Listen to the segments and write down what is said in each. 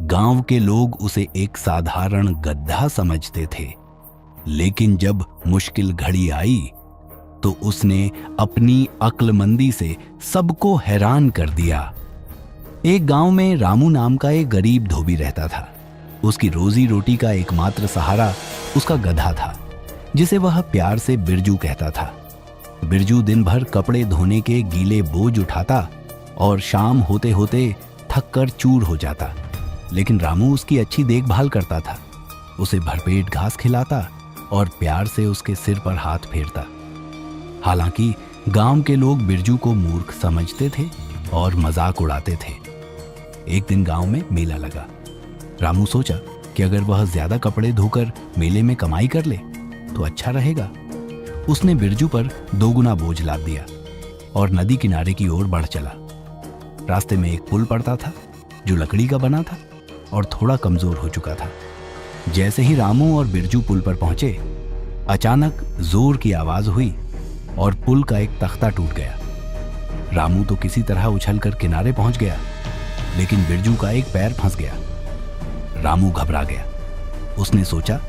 गांव के लोग उसे एक साधारण गधा समझते थे, लेकिन जब मुश्किल घड़ी आई तो उसने अपनी अक्लमंदी से सबको हैरान कर दिया। एक गांव में रामू नाम का एक गरीब धोबी रहता था। उसकी रोजी रोटी का एकमात्र सहारा उसका गधा था, जिसे वह प्यार से बिरजू कहता था। बिरजू दिन भर कपड़े धोने के गीले बोझ उठाता और शाम होते होते थक कर चूर हो जाता, लेकिन रामू उसकी अच्छी देखभाल करता था। उसे भरपेट घास खिलाता और प्यार से उसके सिर पर हाथ फेरता। हालांकि गांव के लोग बिरजू को मूर्ख समझते थे और मजाक उड़ाते थे। एक दिन गांव में मेला लगा। रामू सोचा कि अगर वह ज्यादा कपड़े धोकर मेले में कमाई कर ले तो अच्छा रहेगा। उसने बिरजू पर 2 गुना बोझ लाद दिया और नदी किनारे की ओर बढ़ चला। रास्ते में एक पुल पड़ता था जो लकड़ी का बना था और थोड़ा कमजोर हो चुका था। जैसे ही रामू और बिरजू पुल पर पहुंचे, अचानक जोर की आवाज हुई और पुल का एक तख्ता टूट गया। रामू तो किसी तरह उछलकर किनारे पहुंच गया, लेकिन बिरजू का एक पैर फंस गया। रामू घबरा गया। उसने सोचा,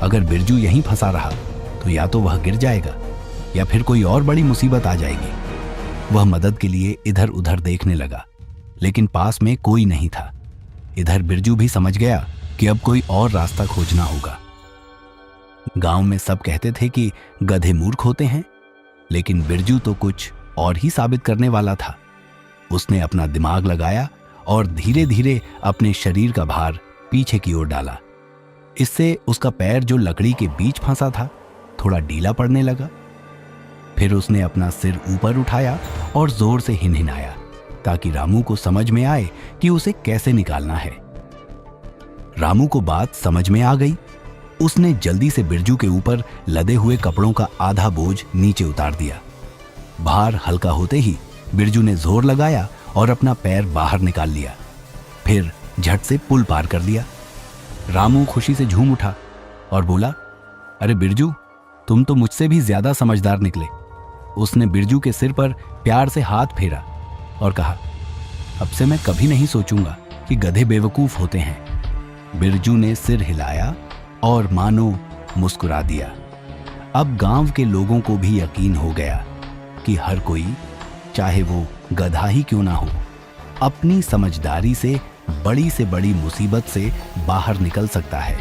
अगर बिरजू यहीं फंसा रहा तो या तो वह गिर जाएगा या फिर कोई और बड़ी मुसीबत आ जाएगी। वह मदद के लिए इधर उधर देखने लगा, लेकिन पास में कोई नहीं था। इधर बिरजू भी समझ गया कि अब कोई और रास्ता खोजना होगा। गांव में सब कहते थे कि गधे मूर्ख होते हैं, लेकिन बिरजू तो कुछ और ही साबित करने वाला था। उसने अपना दिमाग लगाया और धीरे धीरे अपने शरीर का भार पीछे की ओर डाला। इससे उसका पैर जो लकड़ी के बीच फंसा था थोड़ा ढीला पड़ने लगा। फिर उसने अपना सिर ऊपर उठाया और जोर से हिनहिनाया ताकि रामू को समझ में आए कि उसे कैसे निकालना है। रामू को बात समझ में आ गई। उसने जल्दी से बिरजू के ऊपर लदे हुए कपड़ों का आधा बोझ नीचे उतार दिया। भार हल्का होते ही बिरजू ने जोर लगाया और अपना पैर बाहर निकाल लिया। फिर झट से पुल पार कर लिया। रामू खुशी से झूम उठा और बोला, अरे बिरजू, तुम तो मुझसे भी ज्यादा समझदार निकले। उसने बिरजू के सिर पर प्यार से हाथ फेरा और कहा, अब से मैं कभी नहीं सोचूंगा कि गधे बेवकूफ होते हैं। बिरजू ने सिर हिलाया और मानो मुस्कुरा दिया। अब गांव के लोगों को भी यकीन हो गया कि हर कोई, चाहे वो गधा ही क्यों ना हो, अपनी समझदारी से बड़ी मुसीबत से बाहर निकल सकता है।